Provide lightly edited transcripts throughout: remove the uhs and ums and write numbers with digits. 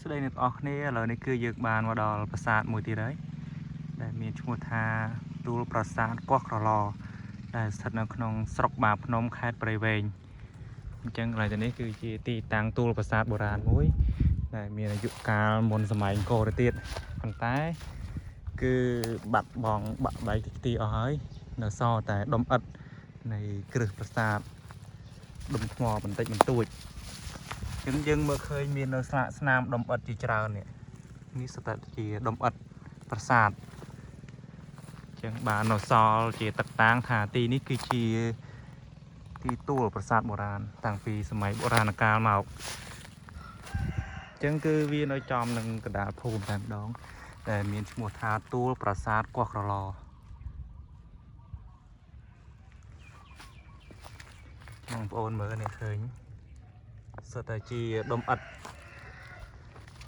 ស្ដីអ្នកនរគ្នាឥឡូវនេះគឺយើងបានមកដល់ប្រាសាទមួយទៀតហើយដែលមានឈ្មោះថាទួលប្រាសាទកោះក្រឡដែលស្ថិតនៅក្នុងស្រុកបាភ្នំខេត្តព្រៃវែងអញ្ចឹងកន្លែងទៅនេះគឺជាទីតាំងទួលប្រាសាទបុរាណមួយដែលមានអាយុកាលមុនសម័យអង្គរទៅទៀតប៉ុន្តែគឺបាត់បង់បាក់បែកទីអស់ហើយនៅសល់តែដុំឥដ្ឋនៃគ្រឹះប្រាសាទដុំថ្មបន្តិចបន្តួចចឹងយើងមើលឃើញមាននៅស្លាកស្នាមដុំឥដ្ឋជាច្រើននេះស្ថិតជាដុំឥដ្ឋប្រាសាទចឹងបាននៅសល់ជាទឹកតាំងថាទីនេះគឺជាទីទួលប្រាសាទបុរាណតាំងពីសម័យបុរាណកាលមកចឹងគឺវានៅចំនឹងកណ្ដាលភូមិតែម្ដងតែមានឈ្មោះថាទួលប្រាសាទកោះក្រឡបងប្អូនមើលនេះឃើញសុទ្ធតែជាដុំឥដ្ឋ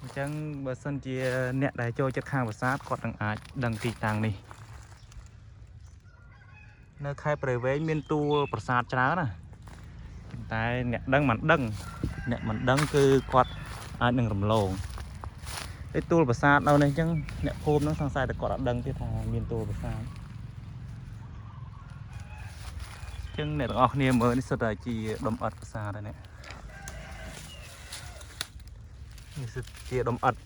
អញ្ចឹងបើសិនជាអ្នកដែលចូលចិត្តខាងប្រាសាទគាត់នឹងអាចដឹងទីតាំងនេះនៅខេត្តព្រៃវែងមានទួលប្រាសាទច្រើនណាតែអ្នកដឹងមិនដឹងអ្នកមិនដឹងគឺគាត់អាចនឹងរំលងតែទួលប្រាសាទនៅនេះអញ្ចឹងអ្នកភូមិនឹងសង្ស័យតែគាត់អត់ដឹងទេថាមានទួលប្រាសាទអញ្ចឹងអ្នកទាំងអស់គ្នាមើលនេះសុទ្ធតែជាដុំឥដ្ឋប្រាសាទហើយនេះជាដុំឥដ្ឋ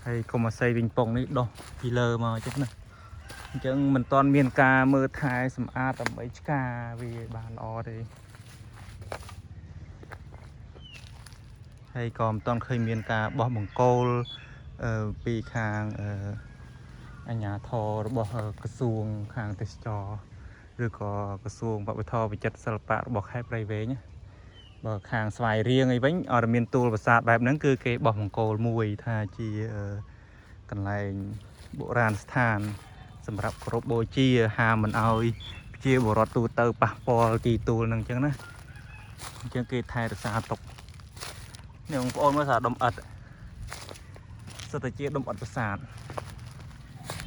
ហើយកុំអាស័យវិញពងនេះដោះពីលើមកអញ្ចឹងណាអញ្ចឹងមិនទាន់មានការមើលថែសម្អាតដើម្បីឆ្កាវាបានល្អទេហើយក៏មិនទាន់ឃើញមានការបោះបង្គោលពីខាងអាជ្ញាធររបស់ក្រសួងខាងទេសចរឬក៏ក្រសួងវប្បធម៌វិចិត្រសិល្បៈរបស់ខេត្តព្រៃវែងបើខាងស្វាយរៀងអីវិញអត់មានទួលប្រាសាទបែបហ្នឹងគឺគេបោះបង្គោលមួយថាជាកន្លែងបុរាណស្ថានសម្រាប់គោរពបូជាហាមមិនអោយជាបរិវត្តទូទៅប៉ះពាល់ទីទួលហ្នឹងអញ្ចឹងណាអញ្ចឹងគេថែរក្សាទុកនេះបងប្អូនមើលថាដុំឥដ្ឋសុទ្ធតែជាដុំឥដ្ឋប្រាសាទ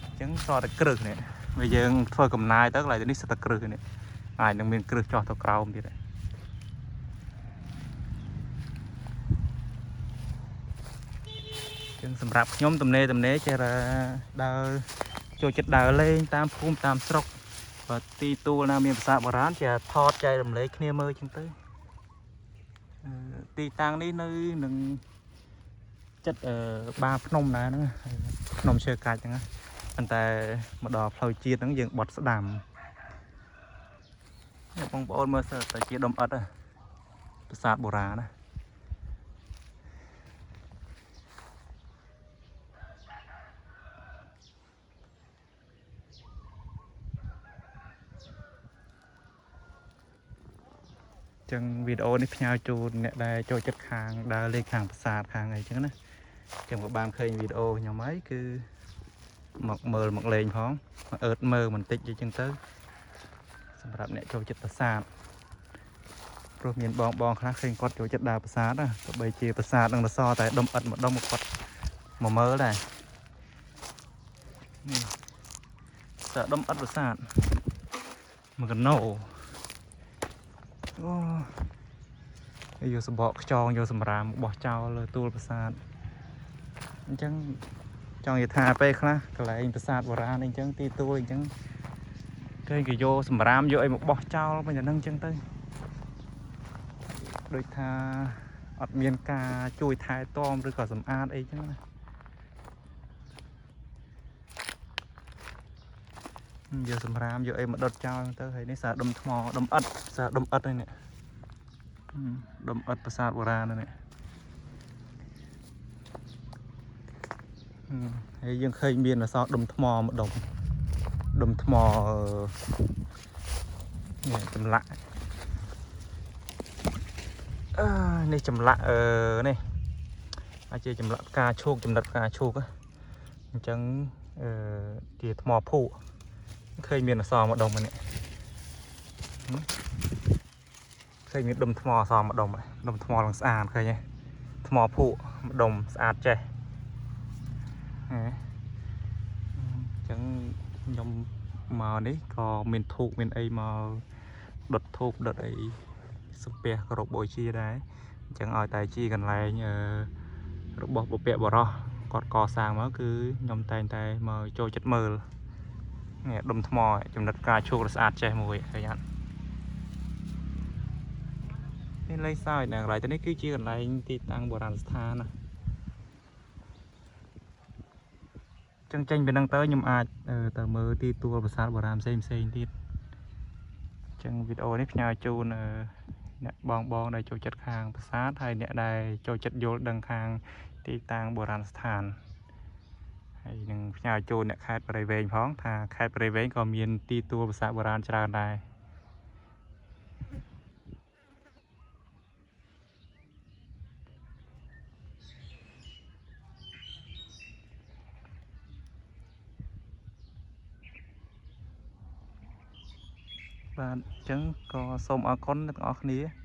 អញ្ចឹងសល់តែគ្រឹះនេះបើយើងធ្វើកំណាយទៅកន្លែងនេះសុទ្ធតែគ្រឹះនេះអាចនឹងមានគ្រឹះចោះទៅក្រោមទៀតចឹងសម្រាប់ខ្ញុំទំនេរចេះដើរចូលចិត្តដើរលេងតាមភូមិតាមស្រុកបើទីទួលណាមានប្រាសាទបុរាណជាថតចែករំលែកគ្នាមើលចឹងទៅទីតាំងនេះនៅនឹងចិត្តបាភ្នំណាហ្នឹងភ្នំឈើកាច់ហ្នឹងប៉ុន្តែមកដល់ផ្លូវជាតិហ្នឹងយើងបត់ស្ដាំបងប្អូនមើលទៅជាដុំឥដ្ឋប្រាសាទបុរាណណាចឹងវីដេអូនេះផ្ញើជូនអ្នកដែលចូលចិត្តខាងដើរលេងខាងប្រាសាទខាងអីចឹងណាចឹងក៏បានឃើញវីដេអូខ្ញុំហើយគឺមកមើលមកលេងផងមកអឺតមើលបន្តិចអីចឹងទៅសម្រាប់អ្នកចូលចិត្តប្រាសាទព្រោះមានបងខ្លះឃើញគាត់ចូលចិត្តដើរប្រាសាទណាទោះបីជាប្រាសាទនឹងសសតែដុំឥដ្ឋម្ដុំមកគាត់មកមើលដែរនេះតែដុំឥដ្ឋប្រាសាទមួយកណោអូយកសបកខ្យងយកសម្រាមបោះចោលលើទួលប្រាសាទអញ្ចឹងចង់និយាយថាពេលខ្លះកន្លែងប្រាសាទបុរាណអីចឹងទីទួលអីចឹងគេយកសម្រាមយកអីមកបោះចោលមិនយ៉ាងហ្នឹងចឹងទៅដូចថាអត់មានការជួយថែទាំឬក៏សម្អាតអីចឹងណាយកសម្រាមយកអីមកដុតចោលទៅហើយនេះសារដុំថ្មដុំឥដ្ឋសារដុំឥដ្ឋហ្នឹងនេះដុំឥដ្ឋប្រាសាទបុរាណហ្នឹងហើយយើងឃើញមានអសរដុំថ្មម្ដុំដុំថ្មនេះចម្លាក់នេះចម្លាក់នេះអាចជាចម្លាក់ផ្កាឈូកចំណិតផ្កាឈូកអញ្ចឹងជាថ្មភក់ឃើញមានអសរម្ដុំនេះឃើញមានដុំថ្មអសរម្ដុំដុំថ្មឡើងស្អាតឃើញទេថ្មភក់ម្ដុំស្អាតចេះអញ្ចឹងខ្ញុំមកនេះក៏មានធូបមានអីមកដុតធូបដុតអី សំពះគោរពបូជាដែរអញ្ចឹងឲ្យតែជីកន្លែងរបស់បុព្វបុរសគាត់កសាងមកគឺខ្ញុំតែងតែមកចូលចិត្តមើលនេះដុំថ្មចំណិតការឈូកស្អាតចេះមួយឃើញអត់នេះលេខសើចណាកន្លែងទៅនេះគឺជាកន្លែងទីតាំងបុរាណស្ថានណាចឹងចេញពីនឹងទៅខ្ញុំអាចទៅមើលទីទួលប្រាសាទបុរាណផ្សេងទៀតចឹងវីដេអូនេះផ្ញើជូនអ្នកបងដែលចូលចិត្តខាងប្រាសាទហើយអ្នកដែលចូលចិត្តយល់ដឹងខាងទីតាំងបុរាណស្ថានហើយនឹងផ្ញើជូនអ្នកខេត្តព្រៃវែងផងថាខេត្តព្រៃវែងក៏មានទីទួលប្រាសាទបុរាណច្រើនដែរបាទអញ្ចឹងក៏សូមអរគុណទាំងអស់គ្នា